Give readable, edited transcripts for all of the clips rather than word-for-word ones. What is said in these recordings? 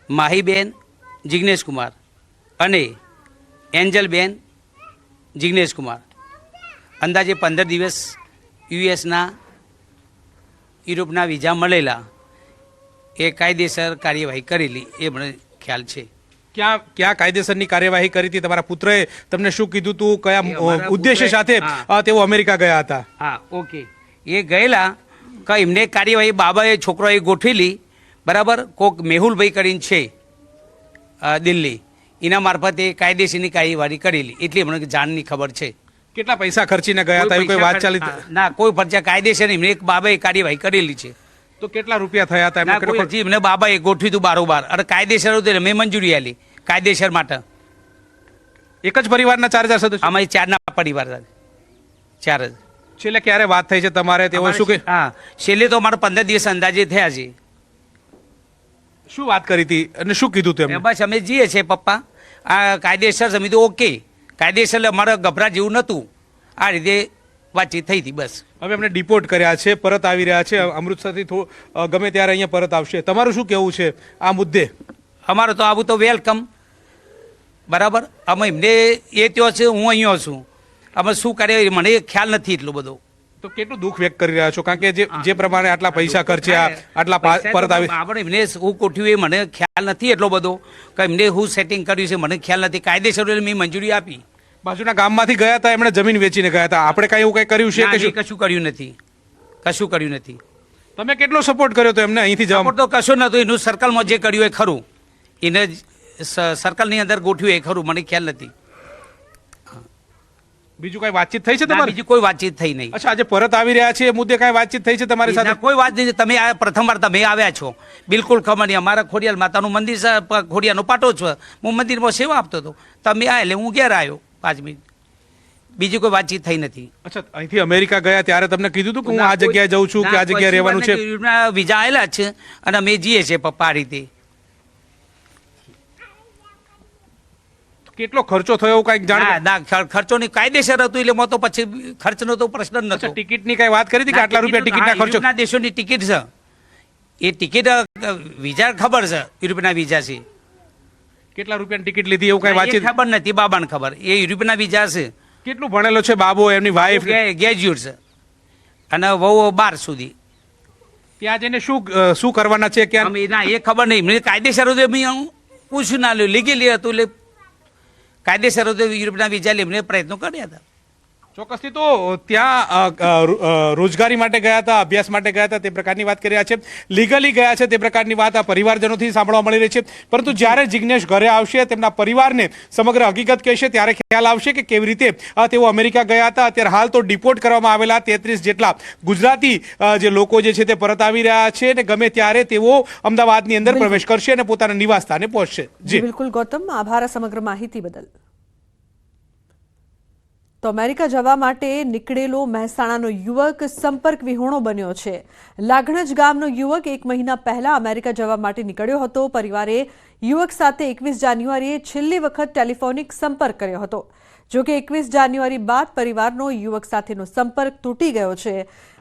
માહીબેન જિગ્નેશ કુમાર અને એન્જલબેન જિગ્નેશ કુમાર અંદાજે 15 દિવસ યુએસના યુરોપના વિઝા મળેલા એ કાયદેસર કાર્યવાહી કરેલી એ મને ખ્યાલ છે। ક્યાં કાયદેસરની કાર્યવાહી કરી હતી? તમારા પુત્રએ તમને શું કીધું હતું? કયા ઉદ્દેશ્ય સાથે તેઓ અમેરિકા ગયા હતા? હા, ઓકે, એ ગયેલા કે એમને કાર્યવાહી બાબાએ છોકરાએ ગોઠવેલી, બરાબર। કોક મેહુલભાઈ કરીને છે દિલ્હી, એના મારફતે કાયદેસરની કાર્યવાહી કરેલી, એટલી મને જાણની ખબર છે। કેટલા પૈસા ખર્ચીને ગયા હતા? કોઈ વાત ચાલી? ના, કોઈ પર્ચા કાયદેસર એમને એક બાબાએ કાર્યવાહી કરેલી છે। તો કેટલા રૂપિયા થયા હતા? એમને બાબાએ ગોઠવ્યું હતું બારોબાર, અને કાયદેસર હતું મેં મંજૂરી આલી કાયદેસર માટે। એક જ પરિવારના 4 સદસ્યો? અમારી 4ના પરિવાર 4 જ। છેલ્લે ક્યારે વાત થઈ છે તમારે? તેઓ શું કે? હા, છેલ્લે તો અમારે 15 દિવસ અંદાજે થયા છે। શું વાત કરી હતી અને શું કીધું તેમ? બસ અમે જઈએ છીએ પપ્પા, આ કાયદેસર સમિતિ ઓકે, કાયદેસર અમારે ગભરા જેવું નહોતું, આ રીતે વાતચીત થઈ હતી બસ। હવે એમને ડિપોર્ટ કર્યા છે, પરત આવી રહ્યા છે અમૃતસરથી, ગમે ત્યારે અહીંયા પરત આવશે। તમારું શું કહેવું છે આ મુદ્દે? અમારે તો આવું તો વેલકમ, બરાબર। અમે એમને એ ત્યાં છે, હું અહીંયા છું, અમે શું કરે મને ખ્યાલ નથી એટલો બધો। તો કેટલું દુઃખ વ્યક્ત કરી રહ્યા છો? કારણ કે જે પ્રમાણે આટલા પૈસા ખર્ચ્યા, આટલા પરત આવી, આપણે એમને શું કોઠ્યું એ મને ખ્યાલ નથી એટલો બધો, કે એમને હું સેટિંગ કર્યું છે મને ખ્યાલ નથી। કાયદેસર મેં મંજૂરી આપી। બાજુના ગામમાંથી ગયા હતા, એમણે જમીન વેચીને ગયા હતા, આપણે કઈ એવું કઈ કર્યું છે કે કશું કર્યું નથી, કશું કર્યું નથી। તમે કેટલો સપોર્ટ કર્યો તો એમને અહીંથી જવા? સપોર્ટ તો કશું નહોતું, એનું સર્કલમાં જે કર્યું એ ખરું, એને સર્કલની અંદર ગોઠવ્યું એ ખરું, મને ખ્યાલ નથી। બીજું કઈ વાતચીત થઈ છે તમારી? બીજી કોઈ વાતચીત થઈ નહીં। અચ્છા, આજે પરત આવી રહ્યા છે એ મુદ્દે કઈ વાતચીત થઈ છે તમારી સાથે? કોઈ વાત નહીં, તમે આ પ્રથમવાર તમે આવ્યા છો, બિલકુલ ખબર નહીં। અમારા ખોડિયાલ માતાનું મંદિર છે, ખોડિયાનો પાટો છે, હું મંદિરમાં સેવા આપતો હતો, તમે આ એટલે હું ઘેર આવ્યો 5 મિનિટ, બીજી કોઈ વાતચીત થઈ નથી। અચ્છા, અહીંથી અમેરિકા ગયા ત્યારે તમને કીધું હતું કે હું આ જગ્યાએ જઉં છું કે આ જગ્યાએ રહેવાનું છે? વિઝા આવેલા છે અને અમે જઈએ છીએ પપ્પા આ રીતે। કેટલો ખર્ચો થયો એવું કઈક જાણ? ના, ખર્ચો ની કાયદેસર હતું એટલે મો તો પછી ખર્ચનો તો પ્રશ્ન જ નતો। ટિકિટની કઈ વાત કરી હતી કે આટલા રૂપિયા ટિકિટના ખર્ચો? યુરોપના દેશોની ટિકિટ છે, એ ટિકિટ વિઝા ખબર છે, યુરોપના વિઝા છે। કેટલા રૂપિયાની ટિકિટ લીધી એવું કઈ વાતચીત? ખબર નથી, બાબાને ખબર, એ યુરોપના વિઝા છે। કેટલું ભણેલો છે બાબો? એમની વાઈફ ગ્રેજ્યુએટ છે અને વહુ 12 સુધી। ત્યાં જઈને શું કરવાના છે? ક્યાં? ના, એ ખબર નહીં, મને કાયદેસર હતું મેં પૂછ્યું ના લ્યું, લીગેલી હતું એટલે કાયદેસર હતું, યુરોપના વિઝા એમને પ્રયત્નો કર્યા હતા। ચોક્કસથી તો ત્યાં રોજગારી માટે ગયા હતા, અભ્યાસ માટે ગયા હતા, તે પ્રકારની વાત કરી રહ્યા છે, લીગલી ગયા છે તે પ્રકારની વાત આ પરિવારજનોથી સાંભળવા મળી રહી છે। પરંતુ જ્યારે જિગ્નેશ ઘરે આવશે, તેમના પરિવારને સમગ્ર હકીકત કહેશે, ત્યારે ખ્યાલ આવશે કે કેવી રીતે તેઓ અમેરિકા ગયા હતા। અત્યારે હાલ તો ડિપોર્ટ કરવામાં આવેલા 33 જેટલા ગુજરાતી જે લોકો જે છે તે પરત આવી રહ્યા છે અને ગમે ત્યારે તેઓ અમદાવાદની અંદર પ્રવેશ કરશે અને પોતાના નિવાસ સ્થાને પહોંચશે। જી બિલકુલ ગૌતમ, આભાર સમગ્ર માહિતી બદલ। તો અમેરિકા જવા માટે નીકળેલો મહેસાણાનો યુવક સંપર્ક વિહોણો બન્યો છે। લાગણજ ગામનો યુવક 1 મહિના પહેલા અમેરિકા જવા માટે નીકળ્યો હતો। પરિવારે યુવક સાથે 21 જાન્યુઆરીએ છેલ્લી વખત ટેલિફોનિક સંપર્ક કર્યો હતો। જો કે 21 જાન્યુઆરી બાદ પરિવારનો યુવક સાથેનો સંપર્ક તૂટી ગયો છે।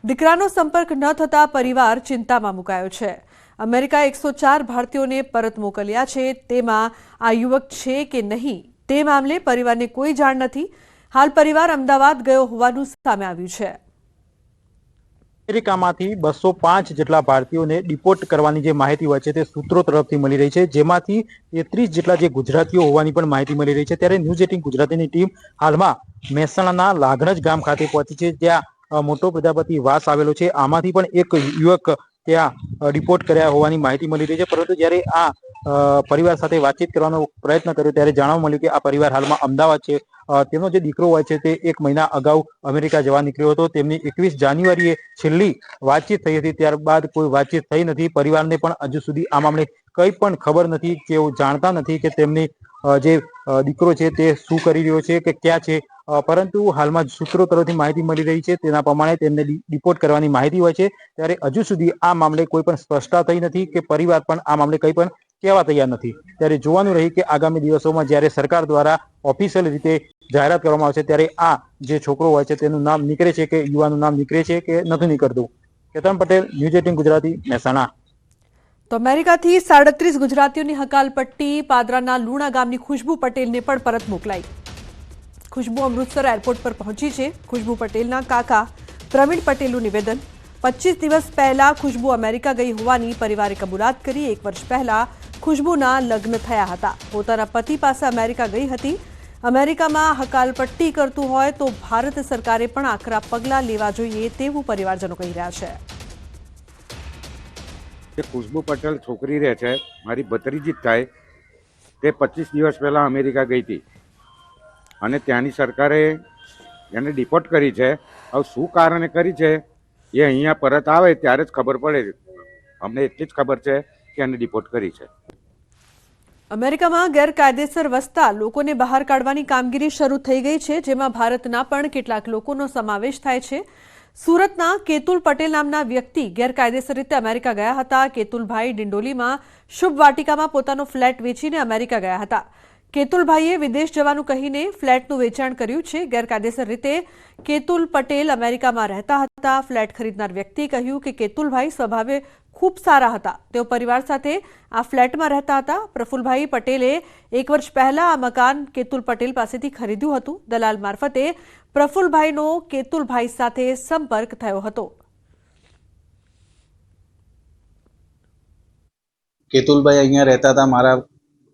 દીકરાનો સંપર્ક ન થતા પરિવાર ચિંતામાં મુકાયો છે। અમેરિકા 104 ભારતીયોને પરત મોકલ્યા છે, તેમાં આ યુવક છે કે નહીં તે મામલે પરિવારને કોઈ જાણ નથી। હાલ પરિવાર અમદાવાદ ગયો હોવાનું સામે આવ્યું છે। અમેરિકામાંથી 205 જેટલા ભારતીયોને ડિપોર્ટ કરવાની જે માહિતી હોય છે તે સૂત્રો તરફથી મળી રહી છે, જેમાંથી 33 જેટલા જે ગુજરાતીઓ હોવાની પણ માહિતી મળી રહી છે। ત્યારે ન્યૂઝ 18 ગુજરાતીની ટીમ હાલમાં મહેસાણાના લાગણજ ગામ ખાતે પહોંચી છે, જ્યાં મોટો પ્રજાપતિ વાસ આવેલો છે। આમાંથી પણ એક યુવક ત્યાં ડિપોર્ટ કર્યા હોવાની માહિતી મળી રહી છે। પરંતુ જ્યારે આ પરિવાર સાથે વાતચીત કરવાનો પ્રયત્ન કર્યો ત્યારે જાણવા મળ્યું કે આ પરિવાર હાલમાં અમદાવાદ છે। તેમનો જે દીકરો હોય છે તે 1 મહિના અગાઉ અમેરિકા જવા નીકળ્યો હતો। તેમની 21 જાન્યુઆરીએ છેલ્લી વાતચીત થઈ હતી, ત્યારબાદ કોઈ વાતચીત થઈ નથી। પરિવારને પણ હજુ સુધી આ મામલે કંઈ પણ ખબર નથી, તેઓ જાણતા નથી કે તેમની જે દીકરો છે તે શું કરી રહ્યો છે કે ક્યાં છે। પરંતુ હાલમાં સૂત્રો તરફથી માહિતી મળી રહી છે તેના પ્રમાણે તેમને ડિપોર્ટ કરવાની માહિતી હોય છે। ત્યારે હજુ સુધી આ મામલે કોઈ પણ સ્પષ્ટતા થઈ નથી કે પરિવાર પણ આ મામલે કંઈ પણ કહેવા તૈયાર નથી। ત્યારે જોવાનું રહી કે આગામી દિવસોમાં જ્યારે સરકાર દ્વારા ઓફિશિયલ રીતે જાહેરાત કરવામાં આવશે ત્યારે આ જે છોકરો હોય છે તેનું નામ નીકળે છે કે યુવાનું નામ નીકળે છે કે નથી નીકળતું। કેતન પટેલ, ન્યૂઝ 18 ગુજરાતી, મહેસાણા। તો અમેરિકાથી 37 ગુજરાતીઓની હકાલપટ્ટી પાદરાના લુણા ગામની ખુશ્બુ પટેલને પણ પરત મોકલાઈ. ખુશ્બુ અમૃતસર એરપોર્ટ પર પહોંચી છે. ખુશ્બુ પટેલના કાકા પ્રવીણ પટેલનું નિવેદન. 25 દિવસ પહેલા ખુશ્બુ અમેરિકા ગઈ હોવાની પરિવારે કબૂલાત કરી. 1 વર્ષ પહેલા ખુશ્બુના લગ્ન થયા હતા. પોતાના પતિ પાસે અમેરિકા ગઈ હતી. અમેરિકામાં હકાલપટ્ટી કરતું હોય તો ભારત સરકારે પણ આકરા પગલાં લેવા જોઈએ તેવું પરિવારજનો કહી રહ્યા છે. ખુશ્બુ પટેલ છોકરી રહે છે, મારી ભત્રીજી જ થાય. તે 25 દિવસ પહેલાં અમેરિકા ગઈ હતી અને ત્યાંની સરકારે એને ડિપોર્ટ કરી છે. હવે શું કારણે કરી છે એ અહીંયા પરત આવે ત્યારે જ ખબર પડે. અમને એટલી જ ખબર છે કે એને ડિપોર્ટ કરી છે. અમેરિકામાં ગેરકાયદેસર વસતા લોકોને બહાર કાઢવાની કામગીરી શરૂ થઈ ગઈ છે, જેમાં ભારતના પણ કેટલાક લોકોનો સમાવેશ થાય છે. સુરતના કેતુલ પટેલ નામના વ્યક્તિ ગેરકાયદેસર રીતે અમેરિકા ગયા હતા. કેતુલભાઈ ડિંડોલીમાં શુભ વાટિકામાં પોતાનો ફ્લેટ વેચીને અમેરિકા ગયા હતા. કેતુલભાઈએ વિદેશ જવાનું કહીને ફ્લેટનું વેચાણ કર્યું છે. ગેરકાયદેસર રીતે કેતુલ પટેલ અમેરિકામાં રહેતા હતા. ફ્લેટ ખરીદનાર વ્યક્તિએ કહ્યું કે કેતુલભાઈ સ્વભાવે ખૂબ સારા હતા. તેઓ પરિવાર સાથે આ ફ્લેટમાં રહેતા હતા. પ્રફુલભાઈ પટેલે 1 વર્ષ પહેલા આ મકાન કેતુલ પટેલ પાસેથી ખરીદ્યું હતું. દલાલ મારફતે પ્રફુલભાઈનો કેતુલભાઈ સાથે સંપર્ક થયો હતો. કેતુલભાઈ અહીંયા રહેતા હતા. મારા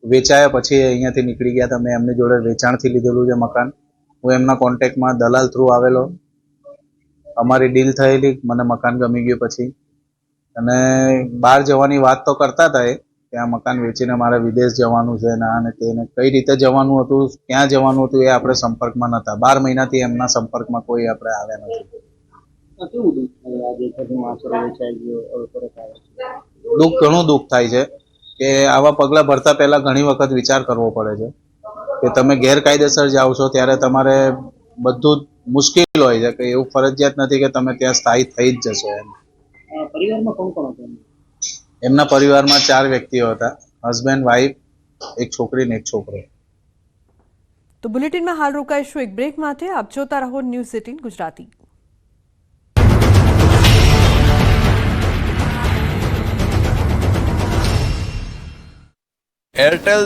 વેચાયા પછી અહીંયાથી નીકળી ગયા હતા. મેં એમની જોડે વેચાણથી લીધેલું છે મકાન. હું એમના કોન્ટેક્ટમાં દલાલ થ્રુ આવેલો. અમારી ડીલ થયેલી. મને મકાન ગમી ગયું પછી અને બહાર જવાની વાત તો કરતા હતા એ કે આ મકાન વેચીને મારે વિદેશ જવાનું છે ને આ ને તેને. કઈ રીતે જવાનું હતું, ક્યાં જવાનું હતું એ આપણે સંપર્કમાં નહોતા. 12 મહિનાથી એમના સંપર્કમાં કોઈ આપણે આવ્યા નથી. ઘણું દુઃખ થાય છે કે આવા પગલાં ભરતા પહેલા ઘણી વખત વિચાર કરવો પડે છે કે તમે ગેરકાયદેસર જાઓ છો ત્યારે તમારે બધું જ મુશ્કેલ હોય છે. કે એવું ફરજિયાત નથી કે તમે ત્યાં સ્થાયી થઈ જ જશો. પરિવારમાં કોણ કોણ હતું? એમના પરિવારમાં 4 વ્યક્તિઓ હતા. હસબન્ડ, વાઈફ, એક છોકરી ને એક છોકરો. તો બુલેટિનમાં હાલ રોકાઈશું એક બ્રેક માટે. આપ જોતા રહો ન્યૂઝ 18 ગુજરાતી. એરટેલ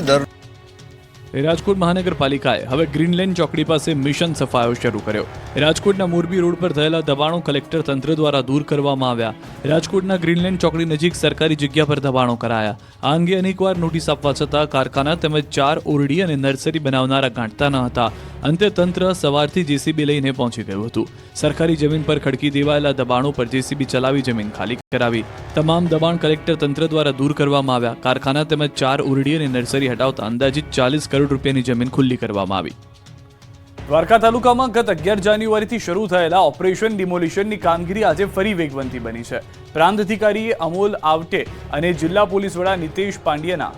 રાજકોટ મહાનગરપાલિકાએ હવે ગ્રીનલેન્ડ ચોકડી પાસે મિશન સફાયો શરૂ કર્યો. રાજકોટના મોરબી રોડ પર થયેલા દબાણો કલેક્ટર તંત્ર દ્વારા દૂર કરવામાં આવ્યા. રાજકોટના ગ્રીનલેન્ડ ચોકડી નજીક સરકારી જગ્યા પર દબાણો કરાયા. આ અંગે અનેકવાર નોટિસ આપવા છતાં કારખાના તેમજ 4 ઓરડી અને નર્સરી બનાવનારા ગાંઠતા ન હતા. અંતે તંત્ર સવારથી જેસીબી લઈને પહોંચી ગયું હતું. સરકારી જમીન પર ખડકી દેવાયેલા દબાણો પર જેસીબી ચલાવી જમીન ખાલી કરાવી. તમામ દબાણ કલેક્ટર તંત્ર દ્વારા દૂર કરવામાં આવ્યા. કારખાના તેમજ 4 ઓરડી અને નર્સરી હટાવતા અંદાજિત 40 કરોડ રૂપિયાની જમીન ખુલ્લી કરવામાં આવી. દ્વારકા તાલુકામાં ગત 11 જાન્યુઆરીથી શરૂ થયેલા ઓપરેશન ડિમોલિશનની કામગીરી આજે ફરી વેગવંતી બની છે. પ્રાંત અધિકારી અમોલ આવટે અને જિલ્લા પોલીસ વડા નિતેશ પાંડ્યના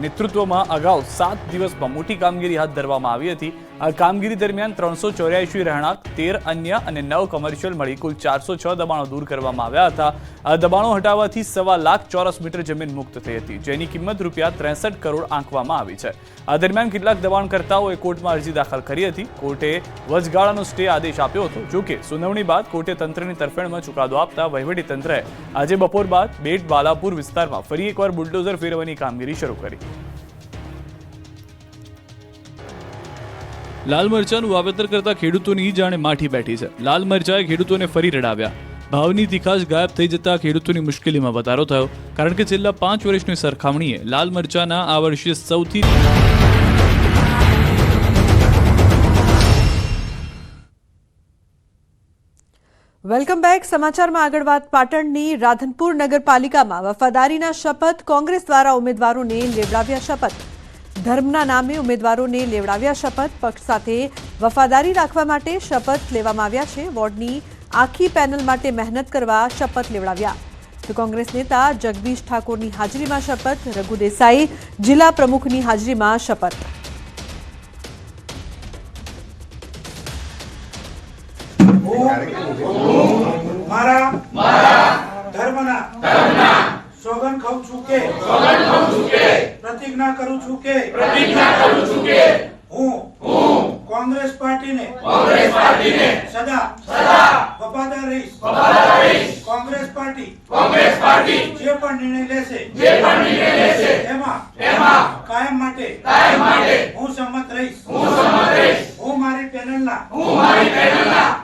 નેતૃત્વમાં અગાઉ 7 દિવસમાં મોટી કામગીરી હાથ ધરવામાં આવી હતી. આ કામગીરી દરમિયાન 384 રહેણાંક, 13 અન્ય અને 9 કમર્શિયલ મળી કુલ 406 દબાણો દૂર કરવામાં આવ્યા હતા. આ દબાણો હટાવવાથી 1.25 લાખ ચોરસ મીટર જમીન મુક્ત થઈ હતી, જેની કિંમત રૂપિયા 63 કરોડ આંકવામાં આવી છે. આ દરમિયાન કેટલાક દબાણકર્તાઓએ કોર્ટમાં અરજી દાખલ કરી હતી. કોર્ટે વચગાળાનો સ્ટે આદેશ આપ્યો હતો. જોકે સુનાવણી બાદ કોર્ટે તંત્રની તરફેણમાં ચુકાદો આપતા વહીવટી તંત્રએ આજે બપોર બાદ બેટ બાલાપુર વિસ્તારમાં ફરી એકવાર બુલડોઝર ફેરવવાની કામગીરી શરૂ કરી. લાલ મરચાનું વાવેતર કરતા ખેડૂતોની જાણે માઠી બેઠી છે. લાલ મરચાએ ખેડૂતોને ફરી રડાવ્યા. ભાવની તીખાશ ગાયબ થઈ જતા ખેડૂતોની મુશ્કેલીમાં વધારો થયો, કારણ કે છેલ્લા 5 વર્ષની સરખામણીએ લાલ મરચાના આ વર્ષે સૌથી વેલકમ બેક. સમાચારમાં આગળ વાત પાટણની રાધનપુર નગરપાલિકામાં વફાદારીના શપથ. કોંગ્રેસ દ્વારા ઉમેદવારોને લેવડાવ્યા શપથ. ધર્મના નામે ઉમેદવારોને લેવડાવ્યા શપથ. પક્ષ સાથે વફાદારી રાખવા માટે શપથ લેવામાં આવ્યા છે. વોર્ડની આખી પેનલ માટે મહેનત કરવા શપથ લેવડાવ્યા. તો કોંગ્રેસ નેતા જગદીશ ઠાકોરની હાજરીમાં શપથ. રઘુ દેસાઈ જિલ્લા પ્રમુખની હાજરીમાં શપથ. મારા ધર્મના સોગંદ ખાઉં છું કે પ્રતિજ્ઞા કરું છું કે હું કોંગ્રેસ પાર્ટીને સદા વફાદાર રહીશ. કોંગ્રેસ પાર્ટી જે પણ નિર્ણય લેશે એમાં કાયમ માટે હું સંમત રહીશ. હું મારી પેનલના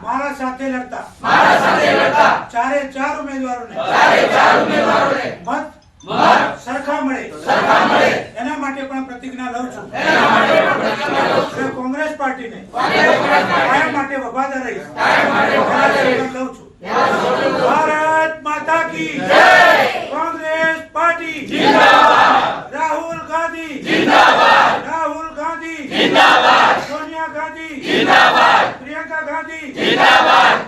મારા સાથે લડતા ચારે ચાર ઉમેદવારોને મત સરખા મળે એના માટે પણ પ્રતિજ્ઞા લઉં છું. હું કોંગ્રેસ પાર્ટીને કાયમ માટે વફાદાર રહીશ. લઉં છું. ભારત માતા કી જય. કોંગ્રેસ પાર્ટી જિંદાબાદ. રાહુલ ગાંધી જિંદાબાદ. રાહુલ ગાંધી જિંદાબાદ. સોનિયા ગાંધી જિંદાબાદ. પ્રિયંકા ગાંધી જિંદાબાદ.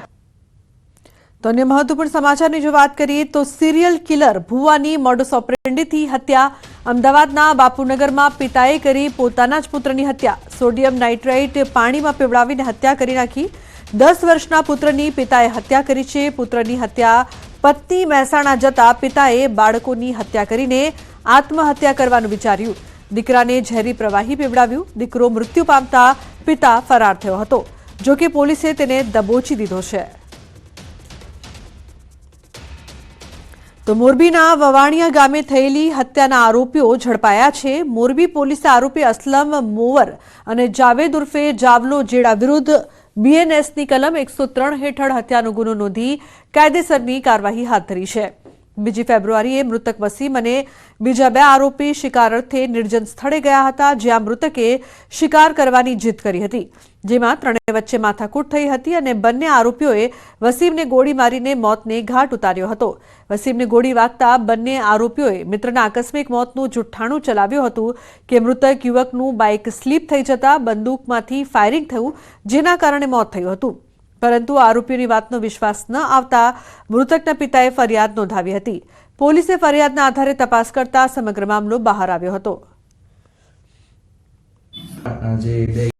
તો અન્ય મહત્વપૂર્ણ સમાચારની જો વાત કરીએ તો સિરિયલ કિલર ભુવાની મોડસ ઓપરેન્ડીથી હત્યા. અમદાવાદના બાપુનગરમાં પિતાએ કરી પોતાના જ પુત્રની હત્યા. સોડિયમ નાઇટ્રેટ પાણીમાં પીવડાવીને હત્યા કરી નાખી. 10 વર્ષના પુત્રની પિતાએ હત્યા કરી છે. પુત્રની હત્યા પત્ની મહેસાણા જતા પિતાએ બાળકોની હત્યા કરીને આત્મહત્યા કરવાનું વિચાર્યું. દીકરાને ઝેરી પ્રવાહી પીવડાવ્યું. દીકરો મૃત્યુ પામતા પિતા ફરાર થયો હતો. જોકે પોલીસે તેને દબોચી દીધો છે. તો મોરબીના વવાણિયા ગામે થયેલી હત્યાના આરોપીઓ ઝડપાયા છે. મોરબી પોલીસે આરોપી અસલમ મોવર અને જાવેદ ઉર્ફે જાવલો જેડા વિરુદ્ધ બીએનએસની કલમ 103 હેઠળ હત્યાનો ગુનો નોંધી કાયદેસરની કાર્યવાહી હાથ ધરી છે. 2 ફેબ્રુઆરીએ મૃતક વસીમ અને બીજા 2 આરોપી શિકાર અર્થે નિર્જન સ્થળે ગયા હતા, જ્યાં મૃતકે શિકાર કરવાની જીદ કરી હતી, જેમાં ત્રણેય વચ્ચે માથાકૂટ થઈ હતી અને બંને આરોપીઓએ વસીમને ગોળી મારીને મોતને ઘાટ ઉતાર્યો હતો. વસીમને ગોળી વાગતા બંને આરોપીઓએ મિત્રના આકસ્મિક મોતનું જુઠ્ઠાણું ચલાવ્યું હતું કે મૃતક યુવકનું બાઇક સ્લીપ થઈ જતા બંદૂકમાંથી ફાયરિંગ થયું, જેના કારણે મોત થયું હતું. પરંતુ આરોપીઓની વાતનો વિશ્વાસ ન આવતા મૃતકના પિતાએ ફરિયાદ નોંધાવી હતી. પોલીસે ફરિયાદના આધારે તપાસ કરતા સમગ્ર મામલો બહાર આવ્યો હતો.